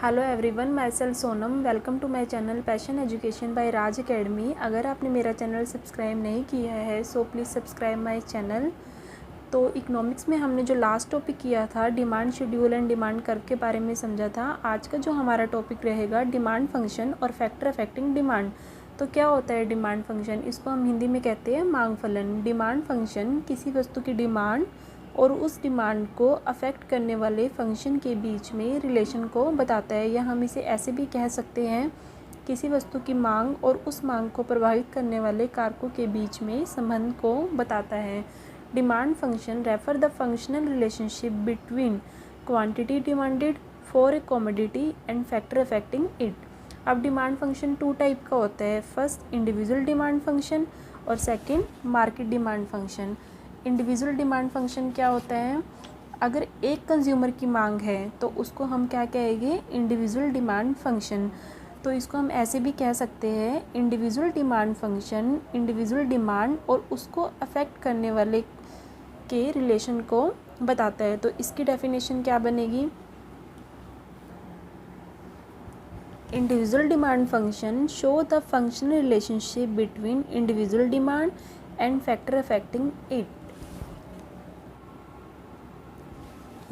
Hello everyone, myself Sonam. Welcome to my channel passion education by Raj academy. अगर आपने मेरा channel subscribe नहीं किया है so please subscribe my channel. तो इकोनॉमिक्स में हमने जो लास्ट टॉपिक किया था demand schedule and demand curve के बारे में समझा था। आज का जो हमारा टॉपिक रहेगा डिमांड फंक्शन और फैक्टर अफेक्टिंग डिमांड। तो क्या होता है डिमांड फंक्शन? इसको हम हिंदी में कहते हैं मांग फलन। डिमांड फंक्शन किसी वस्तु की डिमांड और उस डिमांड को अफेक्ट करने वाले फंक्शन के बीच में रिलेशन को बताता है, या हम इसे ऐसे भी कह सकते हैं किसी वस्तु की मांग और उस मांग को प्रभावित करने वाले कारकों के बीच में संबंध को बताता है। Demand function refer the functional relationship between quantity demanded for a commodity and factor affecting it. अब डिमांड फंक्शन टू टाइप का होता है, फर्स्ट इंडिविजुअल डिमांड फंक्शन और second market demand function. Individual demand function क्या होता है? अगर एक कंज्यूमर की मांग है तो उसको हम क्या कहेंगे? Individual demand function. तो इसको हम ऐसे भी कह सकते हैं individual demand function individual demand और उसको अफेक्ट करने वाले के रिलेशन को बताता है। तो इसकी डेफिनेशन क्या बनेगी? Individual demand function show the functional relationship between individual demand and factor affecting it.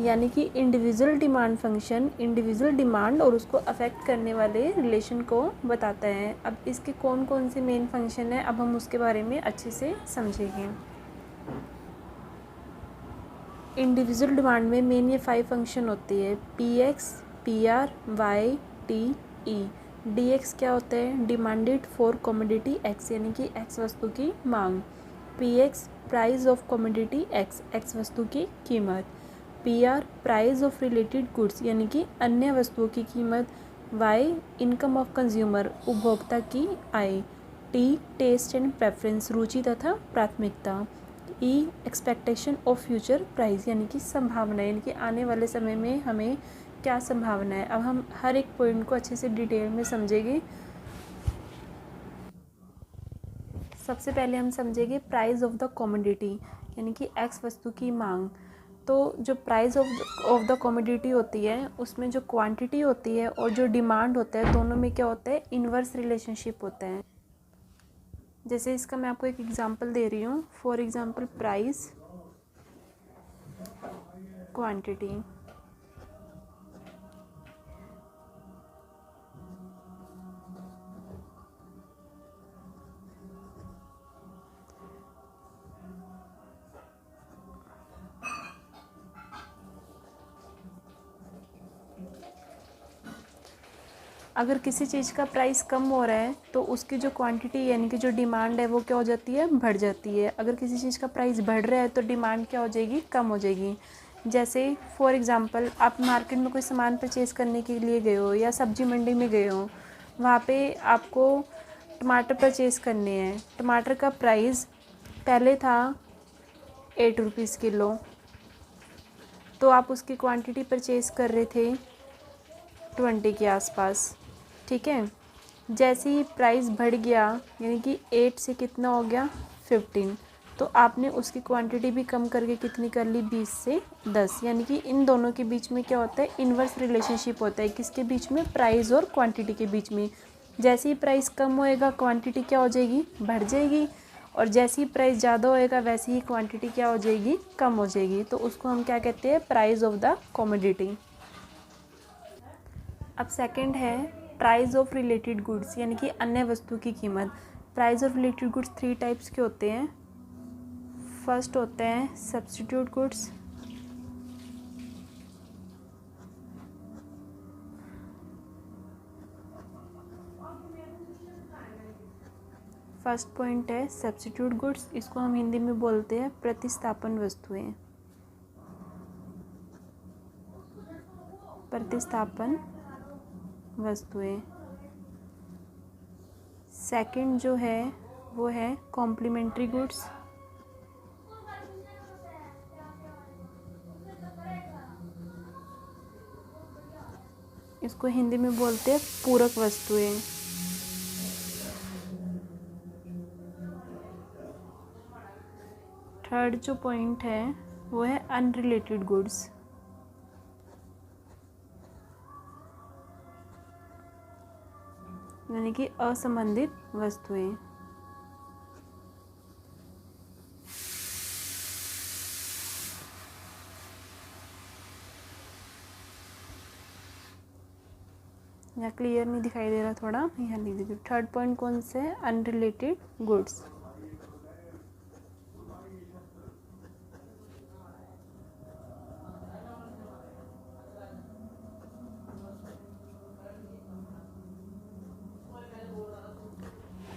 यानी कि individual demand function individual demand और उसको अफेक्ट करने वाले रिलेशन को बताता है। अब इसके कौन कौन से मेन फंक्शन है, अब हम उसके बारे में अच्छे से समझेंगे। इंडिविजुअल डिमांड में मेन ये 5 फंक्शन होती है, P X, P R, Y, T, E. D X क्या होता है? डिमांडेड फॉर कमोडिटी एक्स, यानी कि एक्स वस्तु की मांग। P x price of commodity x, x वस्तु की कीमत। P R price of related goods, यानी कि अन्य वस्तुओं की कीमत। वाई इनकम ऑफ कंज्यूमर, उपभोक्ता की आय। टी टेस्ट एंड प्रेफरेंस, रुचि तथा प्राथमिकता। ई एक्सपेक्टेशन ऑफ फ्यूचर प्राइस, यानी कि संभावना, यानी कि आने वाले समय में हमें क्या संभावना है। अब हम हर एक पॉइंट को अच्छे से डिटेल में समझेंगे। सबसे पहले हम समझेंगे प्राइस ऑफ द कमोडिटी, यानी कि एक्स वस्तु की मांग। तो जो प्राइस ऑफ द कमोडिटी होती है उसमें जो क्वांटिटी होती है और जो डिमांड होता है दोनों में क्या होता है? इन्वर्स रिलेशनशिप होता है। जैसे इसका मैं आपको एक एग्जांपल दे रही हूँ। For example price quantity. अगर किसी चीज़ का प्राइस कम हो रहा है तो उसकी जो क्वांटिटी यानी कि जो डिमांड है वो क्या हो जाती है? बढ़ जाती है। अगर किसी चीज़ का प्राइस बढ़ रहा है तो डिमांड क्या हो जाएगी? कम हो जाएगी। जैसे फॉर एग्जांपल आप मार्केट में कोई सामान परचेज़ करने के लिए गए हो या सब्जी मंडी में गए हो, वहाँ पे आपको टमाटर परचेज़ करने हैं। टमाटर का प्राइस पहले था 8 रुपीज़ किलो, तो आप उसकी क्वांटिटी परचेज़ कर रहे थे 20 के आसपास, ठीक है। जैसे ही प्राइस बढ़ गया यानी कि 8 से कितना हो गया? 15, तो आपने उसकी क्वांटिटी भी कम करके कितनी कर ली? 20 से 10। यानी कि इन दोनों के बीच में क्या होता है? इन्वर्स रिलेशनशिप होता है। किसके बीच में? प्राइस और क्वांटिटी के बीच में। जैसे ही प्राइस कम होएगा क्वांटिटी क्या हो जाएगी? बढ़ जाएगी, और जैसे ही प्राइस ज़्यादा होएगा वैसे ही क्वांटिटी क्या हो जाएगी? कम हो जाएगी। तो उसको हम क्या कहते हैं? Price of the commodity. अब सेकंड है प्राइस ऑफ रिलेटेड गुड्स, यानी कि अन्य वस्तु की कीमत। Price of related goods 3 types के होते हैं। फर्स्ट होते हैं सब्स्टिट्यूट गुड्स, फर्स्ट पॉइंट है सब्स्टिट्यूट गुड्स। इसको हम हिंदी में बोलते हैं प्रतिस्थापन वस्तुएं। प्रतिस्थापन वस्तुएं। सेकंड जो है वो है कॉम्प्लीमेंट्री गुड्स। इसको हिंदी में बोलते हैं पूरक वस्तुएं। थर्ड जो पॉइंट है वो है अनरिलेटेड गुड्स। यानी कि असंबंधित वस्तुएं। यहाँ क्लियर नहीं दिखाई दे रहा, थोड़ा यहाँ लिख दीजिए। थर्ड पॉइंट कौन से है? Unrelated goods.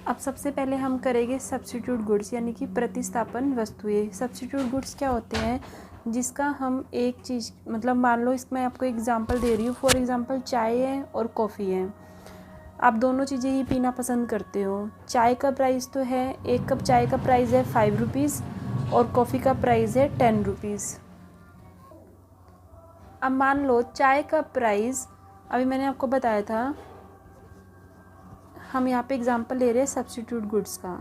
अब सबसे पहले हम करेंगे सब्स्टिट्यूट गुड्स, यानी कि प्रतिस्थापन वस्तुएं। सब्स्टिट्यूट गुड्स क्या होते हैं? जिसका हम एक चीज़, मतलब मान लो इसमें आपको एग्जांपल दे रही हूँ। फॉर एग्जांपल चाय है और कॉफ़ी है। आप दोनों चीज़ें ही पीना पसंद करते हो। चाय का प्राइस तो है, एक कप चाय का प्राइस है 5 रुपीज़ और कॉफ़ी का प्राइस है 10 रुपीज़। अब मान लो चाय का प्राइस, अभी मैंने आपको बताया था, हम यहाँ पे एग्जांपल ले रहे हैं सब्स्टिट्यूट गुड्स का,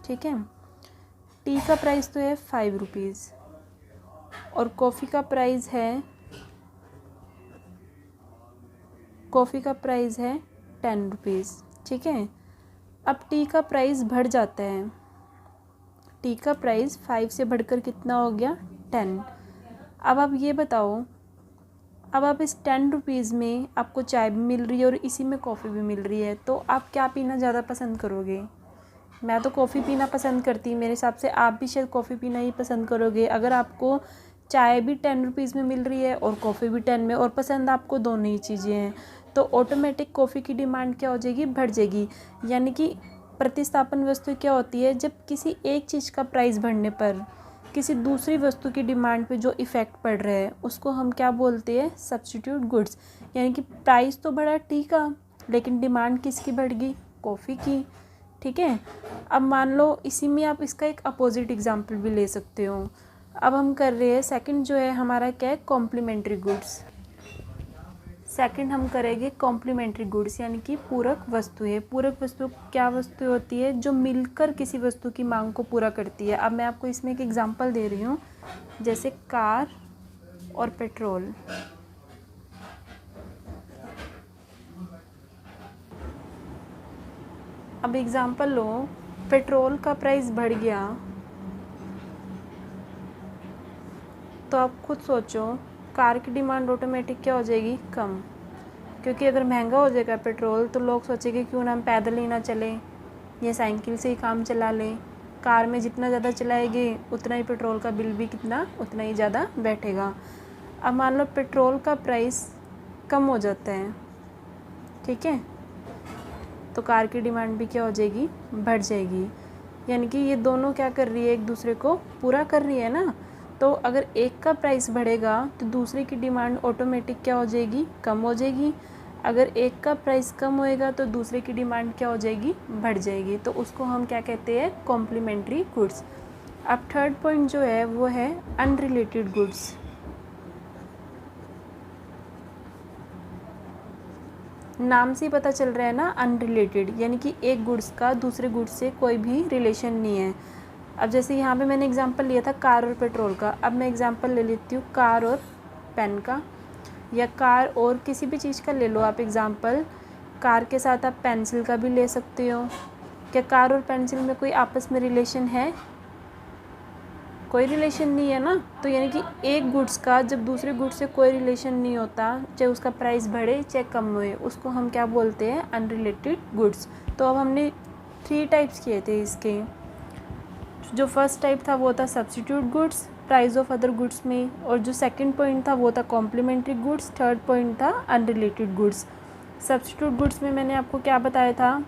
ठीक है। टी का प्राइस तो है 5 रुपीज़ और कॉफ़ी का प्राइस है 10 रुपीज़, ठीक है। अब टी का प्राइस बढ़ जाता है। टी का प्राइस 5 से बढ़कर कितना हो गया? 10। अब आप ये बताओ, अब आप इस 10 रुपीज़ में आपको चाय भी मिल रही है और इसी में कॉफ़ी भी मिल रही है, तो आप क्या पीना ज़्यादा पसंद करोगे? मैं तो कॉफ़ी पीना पसंद करती हूँ, मेरे हिसाब से आप भी शायद कॉफ़ी पीना ही पसंद करोगे। अगर आपको चाय भी 10 रुपीज़ में मिल रही है और कॉफ़ी भी 10 में, और पसंद आपको दोनों ही चीज़ें हैं, तो ऑटोमेटिक कॉफ़ी की डिमांड क्या हो जाएगी? बढ़ जाएगी। यानी कि प्रतिस्थापन वस्तु क्या होती है? जब किसी एक चीज़ का प्राइस बढ़ने पर किसी दूसरी वस्तु की डिमांड पे जो इफ़ेक्ट पड़ रहा है उसको हम क्या बोलते हैं? Substitute goods. यानी कि प्राइस तो बढ़ा टी का, लेकिन डिमांड किसकी बढ़ गई? कॉफ़ी की, ठीक है। अब मान लो इसी में आप इसका एक अपोजिट एग्जांपल भी ले सकते हो। अब हम कर रहे हैं सेकंड, जो है हमारा क्या है? Complementary goods. सेकंड हम करेंगे कॉम्प्लीमेंट्री गुड्स, यानी कि पूरक वस्तुएं। पूरक वस्तु क्या वस्तु होती है? जो मिलकर किसी वस्तु की मांग को पूरा करती है। अब मैं आपको इसमें एक एग्जांपल दे रही हूँ, जैसे कार और पेट्रोल। अब एग्जांपल लो, पेट्रोल का प्राइस बढ़ गया तो आप खुद सोचो, कार की डिमांड ऑटोमेटिक क्या हो जाएगी? कम। क्योंकि अगर महंगा हो जाएगा पेट्रोल तो लोग सोचेंगे क्यों ना हम पैदल ही ना चलें या साइकिल से ही काम चला लें। कार में जितना ज़्यादा चलाएंगे उतना ही पेट्रोल का बिल भी कितना, उतना ही ज़्यादा बैठेगा। अब मान लो पेट्रोल का प्राइस कम हो जाता है, ठीक है, तो कार की डिमांड भी क्या हो जाएगी? बढ़ जाएगी। यानी कि ये दोनों क्या कर रही है? एक दूसरे को पूरा कर रही है ना। तो अगर एक का प्राइस बढ़ेगा तो दूसरे की डिमांड ऑटोमेटिक क्या हो जाएगी? कम हो जाएगी। अगर एक का प्राइस कम होएगा तो दूसरे की डिमांड क्या हो जाएगी? बढ़ जाएगी। तो उसको हम क्या कहते हैं? Complementary goods. अब थर्ड पॉइंट जो है वो है अनरिलेटेड गुड्स। नाम से ही पता चल रहा है ना, अनरिलेटेड, यानी कि एक गुड्स का दूसरे गुड्स से कोई भी रिलेशन नहीं है। अब जैसे यहाँ पे मैंने एग्जांपल लिया था कार और पेट्रोल का, अब मैं एग्जांपल ले लेती हूँ कार और पेन का, या कार और किसी भी चीज़ का ले लो आप एग्जांपल। कार के साथ आप पेंसिल का भी ले सकते हो। क्या कार और पेंसिल में कोई आपस में रिलेशन है? कोई रिलेशन नहीं है ना। तो यानी कि एक गुड्स का जब दूसरे गुड्स से कोई रिलेशन नहीं होता, चाहे उसका प्राइस बढ़े चाहे कम होए, उसको हम क्या बोलते हैं? Unrelated goods. तो अब हमने 3 टाइप्स किए थे इसके। जो फर्स्ट टाइप था वो था substitute goods price of other goods में, और जो सेकंड पॉइंट था वो था कॉम्प्लीमेंट्री गुड्स, थर्ड पॉइंट था अनरिलेटेड गुड्स। सब्स्टिट्यूट गुड्स में मैंने आपको क्या बताया था?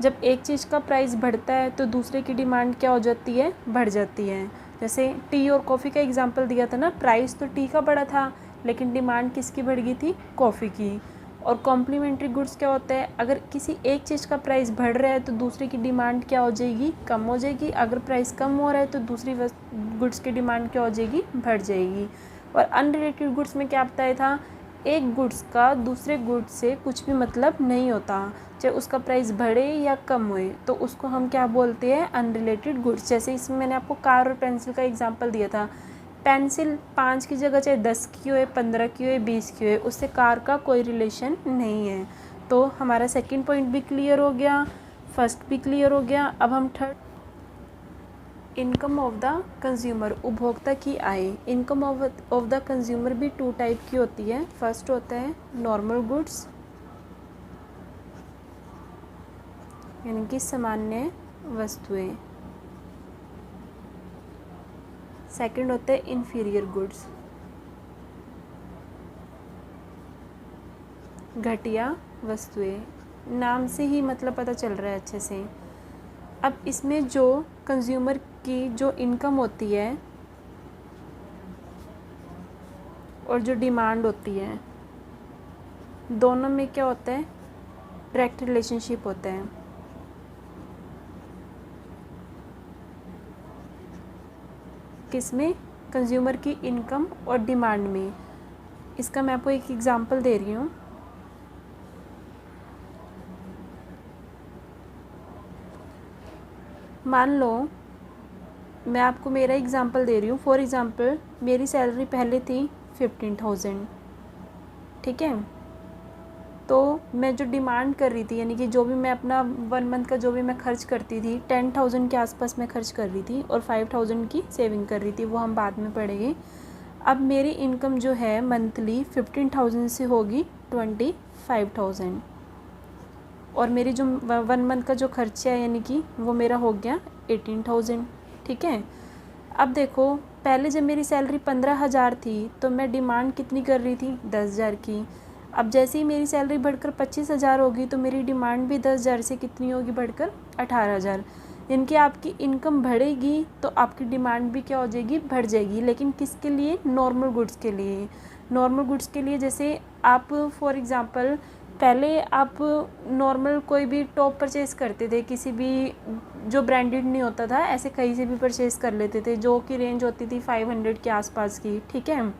जब एक चीज़ का प्राइस बढ़ता है तो दूसरे की डिमांड क्या हो जाती है? बढ़ जाती है। जैसे टी और कॉफ़ी का एग्जांपल दिया था ना, प्राइस तो टी का बढ़ा था लेकिन डिमांड किसकी बढ़ गई थी? कॉफ़ी की। और कॉम्प्लीमेंट्री गुड्स क्या होता है? अगर किसी एक चीज़ का प्राइस बढ़ रहा है तो दूसरे की डिमांड क्या हो जाएगी? कम हो जाएगी। अगर प्राइस कम हो रहा है तो दूसरी गुड्स की डिमांड क्या हो जाएगी? बढ़ जाएगी। और अनरिलेटेड गुड्स में क्या बताया था? एक गुड्स का दूसरे गुड्स से कुछ भी मतलब नहीं होता, चाहे उसका प्राइस बढ़े या कम होए, तो उसको हम क्या बोलते हैं? Unrelated goods. जैसे इसमें मैंने आपको कार और पेंसिल का एग्जांपल दिया था। पेंसिल 5 की जगह चाहे 10 की होए, 15 की होए, 20 की होए, उससे कार का कोई रिलेशन नहीं है। तो हमारा सेकंड पॉइंट भी क्लियर हो गया, फर्स्ट भी क्लियर हो गया। अब हम third, income of the consumer, उपभोक्ता की आय। इनकम ऑफ द कंज्यूमर भी टू टाइप की होती है। फर्स्ट होता है नॉर्मल गुड्स, यानी कि सामान्य वस्तुएं। सेकंड होता है इन्फीरियर गुड्स, घटिया वस्तुएं। नाम से ही मतलब पता चल रहा है अच्छे से। अब इसमें जो कंज्यूमर की जो इनकम होती है और जो डिमांड होती है, दोनों में क्या होता है, डायरेक्ट रिलेशनशिप होता है। किसमें, कंज्यूमर की इनकम और डिमांड में। इसका मैं आपको एक एग्जांपल दे रही हूँ। मान लो मैं आपको मेरा एग्जांपल दे रही हूँ। फॉर एग्जांपल मेरी सैलरी पहले थी 15,000, ठीक है। तो मैं जो डिमांड कर रही थी, यानी कि जो भी मैं अपना 1 मंथ का जो भी मैं खर्च करती थी, 10,000 के आसपास मैं खर्च कर रही थी और 5,000 की सेविंग कर रही थी, वो हम बाद में पढ़ेंगे। अब मेरी इनकम जो है मंथली 15,000 से होगी 25,000, और मेरी जो 1 मंथ का जो खर्चा है यानी कि वो मेरा हो गया 18,000, ठीक है। अब देखो, पहले जब मेरी सैलरी 15,000 थी तो मैं डिमांड कितनी कर रही थी, 10,000 की। अब जैसे ही मेरी सैलरी बढ़कर 25,000 होगी तो मेरी डिमांड भी 10,000 से कितनी होगी, बढ़कर 18,000। यानी कि आपकी इनकम बढ़ेगी तो आपकी डिमांड भी क्या हो जाएगी, बढ़ जाएगी। लेकिन किसके लिए, नॉर्मल गुड्स के लिए। नॉर्मल गुड्स के लिए जैसे आप फॉर एग्ज़ाम्पल पहले आप नॉर्मल कोई भी टॉप परचेज़ करते थे, किसी भी जो ब्रांडेड नहीं होता था, ऐसे कहीं से भी परचेज़ कर लेते थे, जो कि रेंज होती थी 500 के आसपास की, ठीक है।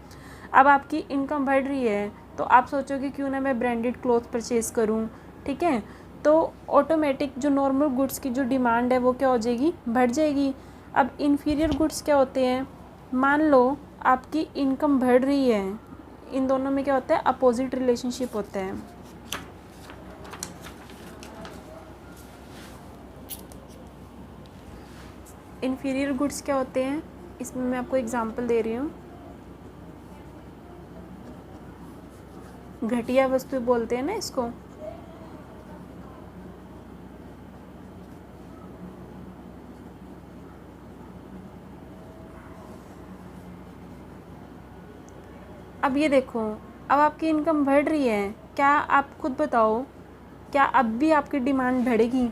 अब आपकी इनकम बढ़ रही है तो आप सोचोगे क्यों ना मैं ब्रांडेड क्लॉथ परचेज़ करूं, ठीक है। तो ऑटोमेटिक जो नॉर्मल गुड्स की जो डिमांड है वो क्या हो जाएगी, बढ़ जाएगी। अब इन्फीरियर गुड्स क्या होते हैं, मान लो आपकी इनकम बढ़ रही है, इन दोनों में क्या होता है, अपोजिट रिलेशनशिप होता है। इन्फीरियर गुड्स क्या होते हैं, इसमें मैं आपको एग्जांपल दे रही हूँ। घटिया वस्तु बोलते हैं ना इसको। अब ये देखो, अब आपकी इनकम बढ़ रही है, क्या आप खुद बताओ, क्या अब भी आपकी डिमांड बढ़ेगी।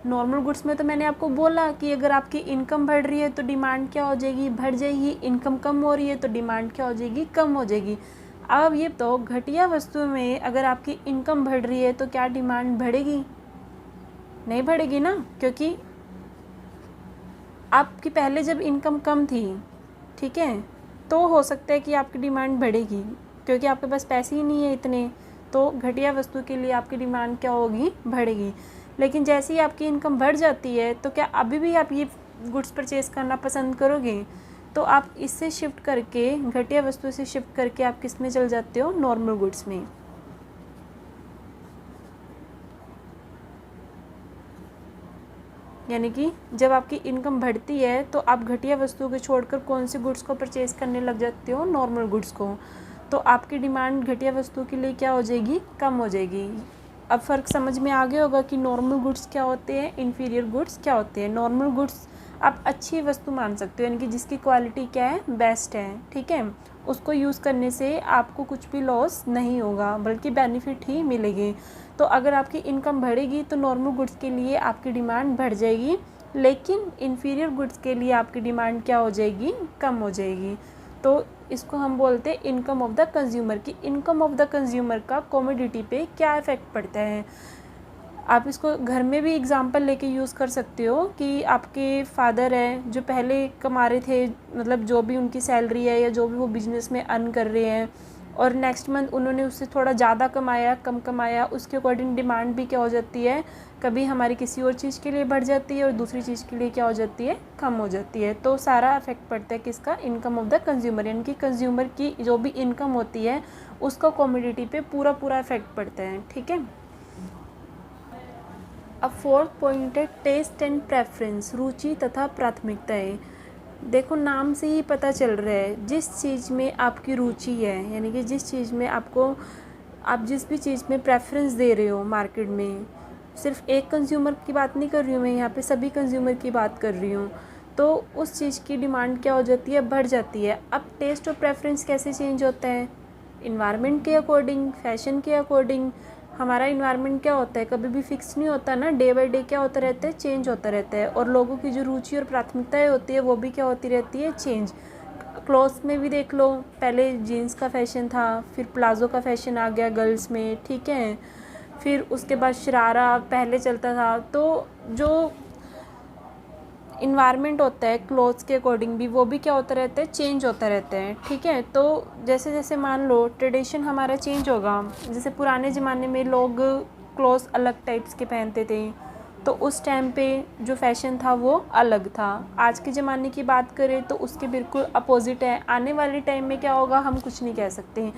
नॉर्मल गुड्स में तो मैंने आपको बोला कि अगर आपकी इनकम बढ़ रही है तो डिमांड क्या हो जाएगी, बढ़ जाएगी। इनकम कम हो रही है तो डिमांड क्या हो जाएगी, कम हो जाएगी। अब ये तो घटिया वस्तु में अगर आपकी इनकम बढ़ रही है तो क्या डिमांड बढ़ेगी, नहीं बढ़ेगी ना, क्योंकि आपकी पहले जब इनकम कम थी, ठीक है, तो हो सकता है कि आपकी डिमांड बढ़ेगी, क्योंकि आपके पास पैसे ही नहीं है इतने, तो घटिया वस्तु के लिए आपकी डिमांड क्या होगी, बढ़ेगी। लेकिन जैसे ही आपकी इनकम बढ़ जाती है तो क्या अभी भी आप ये गुड्स परचेज़ करना पसंद करोगे, तो आप इससे शिफ्ट करके, घटिया वस्तु से शिफ्ट करके आप किस में चल जाते हो, नॉर्मल गुड्स में। यानी कि जब आपकी इनकम बढ़ती है तो आप घटिया वस्तुओं को छोड़कर कौन से गुड्स को परचेज़ करने लग जाते हो, नॉर्मल गुड्स को। तो आपकी डिमांड घटिया वस्तु के लिए क्या हो जाएगी, कम हो जाएगी। अब फ़र्क समझ में आ गया होगा कि नॉर्मल गुड्स क्या होते हैं, इन्फीरियर गुड्स क्या होते हैं। नॉर्मल गुड्स आप अच्छी वस्तु मान सकते हो, यानी कि जिसकी क्वालिटी क्या है, बेस्ट है, ठीक है। उसको यूज़ करने से आपको कुछ भी लॉस नहीं होगा, बल्कि बेनिफिट ही मिलेगी। तो अगर आपकी इनकम बढ़ेगी तो नॉर्मल गुड्स के लिए आपकी डिमांड बढ़ जाएगी, लेकिन इन्फीरियर गुड्स के लिए आपकी डिमांड क्या हो जाएगी, कम हो जाएगी। तो इसको हम बोलते हैं इनकम ऑफ द कंज्यूमर की। इनकम ऑफ द कंज्यूमर का कमोडिटी पे क्या इफ़ेक्ट पड़ता है। आप इसको घर में भी एग्जांपल लेके यूज़ कर सकते हो कि आपके फादर हैं जो पहले कमा रहे थे, मतलब जो भी उनकी सैलरी है या जो भी वो बिज़नेस में अर्न कर रहे हैं, और नेक्स्ट मंथ उन्होंने उससे थोड़ा ज़्यादा कमाया, कम कमाया, उसके अकॉर्डिंग डिमांड भी क्या हो जाती है, कभी हमारी किसी और चीज़ के लिए बढ़ जाती है और दूसरी चीज़ के लिए क्या हो जाती है, कम हो जाती है। तो सारा इफेक्ट पड़ता है किसका, इनकम ऑफ द कंज्यूमर, यानी कि कंज्यूमर की जो भी इनकम होती है उसका कमोडिटी पे पूरा इफेक्ट पड़ता है, ठीक है। अब फोर्थ पॉइंट है टेस्ट एंड प्रेफरेंस, रुचि तथा प्राथमिकताएं। देखो नाम से ही पता चल रहा है, जिस चीज़ में आपकी रुचि है, यानी कि जिस चीज़ में आपको, आप जिस भी चीज़ में प्रेफरेंस दे रहे हो मार्केट में, सिर्फ एक कंज्यूमर की बात नहीं कर रही हूँ मैं यहाँ पे, सभी कंज्यूमर की बात कर रही हूँ, तो उस चीज़ की डिमांड क्या हो जाती है, बढ़ जाती है। अब टेस्ट और प्रेफरेंस कैसे चेंज होता है, इन्वायरमेंट के अकॉर्डिंग, फैशन के अकॉर्डिंग। हमारा इन्वायरमेंट क्या होता है, कभी भी फिक्स नहीं होता ना, डे बाय डे क्या होता रहता है, चेंज होता रहता है। और लोगों की जो रुचि और प्राथमिकताएं होती है वो भी क्या होती रहती है, चेंज। क्लोथ्स में भी देख लो, पहले जीन्स का फैशन था, फिर प्लाज़ो का फैशन आ गया गर्ल्स में, ठीक है, फिर उसके बाद शरारा पहले चलता था। तो जो इन्वायरमेंट होता है क्लोथ्स के अकॉर्डिंग भी, वो भी क्या होता रहता है, चेंज होता रहता है, ठीक है। तो जैसे जैसे मान लो ट्रेडिशन हमारा चेंज होगा, जैसे पुराने ज़माने में लोग क्लोथ्स अलग टाइप्स के पहनते थे, तो उस टाइम पे जो फैशन था वो अलग था। आज के ज़माने की बात करें तो उसके बिल्कुल अपोजिट है। आने वाले टाइम में क्या होगा हम कुछ नहीं कह सकते।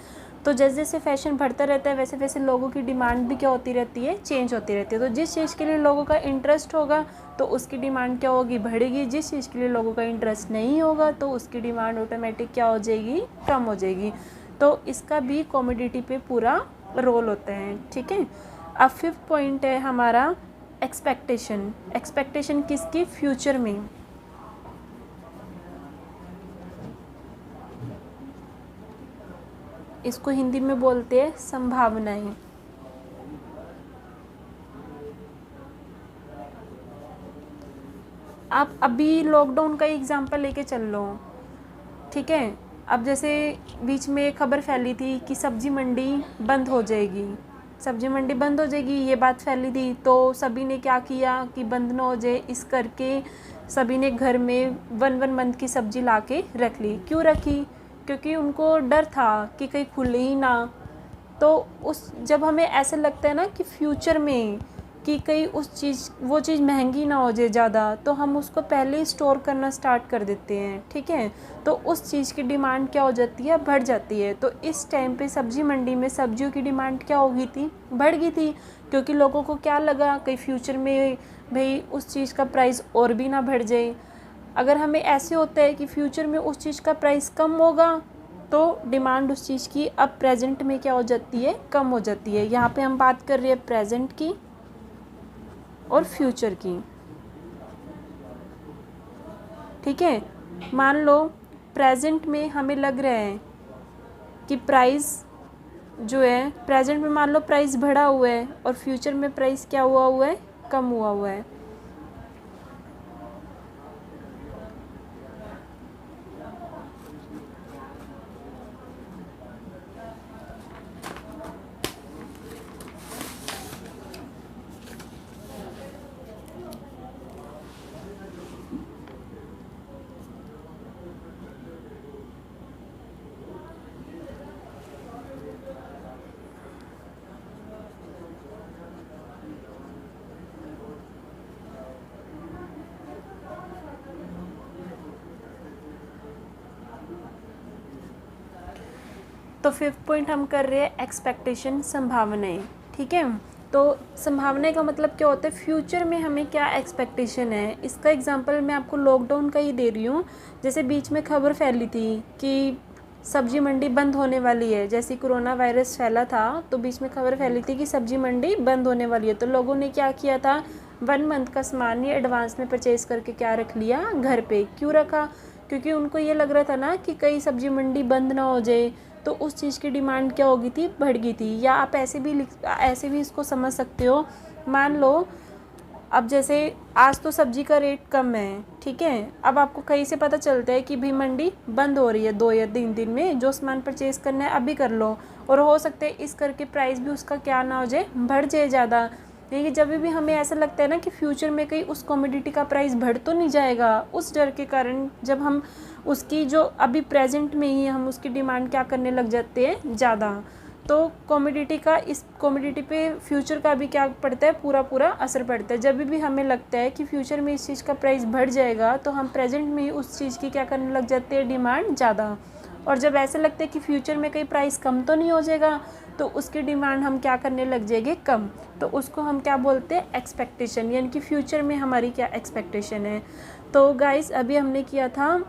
तो जैसे जैसे फैशन बढ़ता रहता है वैसे वैसे लोगों की डिमांड भी क्या होती रहती है, चेंज होती रहती है। तो जिस चीज़ के लिए लोगों का इंटरेस्ट होगा तो उसकी डिमांड क्या होगी, बढ़ेगी। जिस चीज़ के लिए लोगों का इंटरेस्ट नहीं होगा तो उसकी डिमांड ऑटोमेटिक क्या हो जाएगी, कम हो जाएगी। तो इसका भी कमोडिटी पे पूरा रोल होता है, ठीक है। अब फिफ्थ पॉइंट है हमारा एक्सपेक्टेशन। एक्सपेक्टेशन किसकी, फ्यूचर में। इसको हिंदी में बोलते हैं संभावनाएं। आप अभी लॉकडाउन का एग्जांपल लेके चल लो, ठीक है। अब जैसे बीच में एक खबर फैली थी कि सब्जी मंडी बंद हो जाएगी, सब्जी मंडी बंद हो जाएगी, ये बात फैली थी। तो सभी ने क्या किया कि बंद ना हो जाए इस करके सभी ने घर में 1 मंथ की सब्जी ला के रख ली। क्यों रखी, क्योंकि उनको डर था कि कहीं खुले ही ना। तो उस जब हमें ऐसे लगता है ना कि फ्यूचर में कि कहीं उस चीज़, वो चीज़ महंगी ना हो जाए ज़्यादा, तो हम उसको पहले ही स्टोर करना स्टार्ट कर देते हैं, ठीक है। तो उस चीज़ की डिमांड क्या हो जाती है, बढ़ जाती है। तो इस टाइम पे सब्जी मंडी में सब्जियों की डिमांड क्या हो गई थी, बढ़ गई थी। क्योंकि लोगों को क्या लगा कहीं फ्यूचर में भाई उस चीज़ का प्राइस और भी ना बढ़ जाए। अगर हमें ऐसे होता है कि फ्यूचर में उस चीज़ का प्राइस कम होगा तो डिमांड उस चीज़ की अब प्रेजेंट में क्या हो जाती है, कम हो जाती है। यहाँ पे हम बात कर रहे हैं प्रेजेंट की और फ्यूचर की, ठीक है। मान लो प्रेजेंट में हमें लग रहा है कि प्राइस जो है, प्रेजेंट में मान लो प्राइस बढ़ा हुआ है और फ्यूचर में प्राइस क्या हुआ है, कम हुआ है। तो फिफ्थ पॉइंट हम कर रहे हैं एक्सपेक्टेशन, संभावनाएं, ठीक है। तो संभावनाएं का मतलब क्या होता है, फ्यूचर में हमें क्या एक्सपेक्टेशन है। इसका एग्जांपल मैं आपको लॉकडाउन का ही दे रही हूँ। जैसे बीच में खबर फैली थी कि सब्जी मंडी बंद होने वाली है, जैसे कोरोना वायरस फैला था तो बीच में खबर फैली थी कि सब्जी मंडी बंद होने वाली है। तो लोगों ने क्या किया था, 1 मंथ का सामान ये एडवांस में परचेज़ करके क्या रख लिया घर पे। क्यों रखा, क्योंकि उनको ये लग रहा था ना कि कहीं सब्जी मंडी बंद ना हो जाए, तो उस चीज़ की डिमांड क्या हो गई थी, बढ़ गई थी। या आप ऐसे भी इसको समझ सकते हो। मान लो अब जैसे आज तो सब्जी का रेट कम है, ठीक है। अब आपको कहीं से पता चलता है कि भी मंडी बंद हो रही है 2 या 3 दिन में, जो सामान परचेज़ करना है अभी कर लो। और हो सकता है इस करके प्राइस भी उसका क्या ना हो जाए, बढ़ जाए ज़्यादा। लेकिन जब भी हमें ऐसा लगता है ना कि फ्यूचर में कहीं उस कमोडिटी का प्राइस बढ़ तो नहीं जाएगा, उस डर के कारण जब हम उसकी जो अभी प्रेजेंट में ही हम उसकी डिमांड क्या करने लग जाते हैं, ज़्यादा। तो कमोडिटी का, इस कमोडिटी पे फ्यूचर का भी क्या पड़ता है, पूरा असर पड़ता है। जब भी हमें लगता है कि फ्यूचर में इस चीज़ का प्राइस बढ़ जाएगा तो हम प्रेजेंट में ही उस चीज़ की क्या करने लग जाते हैं, डिमांड ज़्यादा। और जब ऐसे लगता है कि फ्यूचर में कहीं प्राइस कम तो नहीं हो जाएगा तो उसकी डिमांड हम क्या करने लग जाएंगे, कम। तो उसको हम क्या बोलते हैं, एक्सपेक्टेशन, यानी कि फ्यूचर में हमारी क्या एक्सपेक्टेशन है। तो गाइस अभी हमने किया था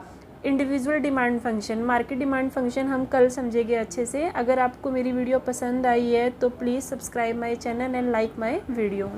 individual demand function, market demand function हम कल समझेंगे अच्छे से। अगर आपको मेरी वीडियो पसंद आई है तो please subscribe my channel and like my video.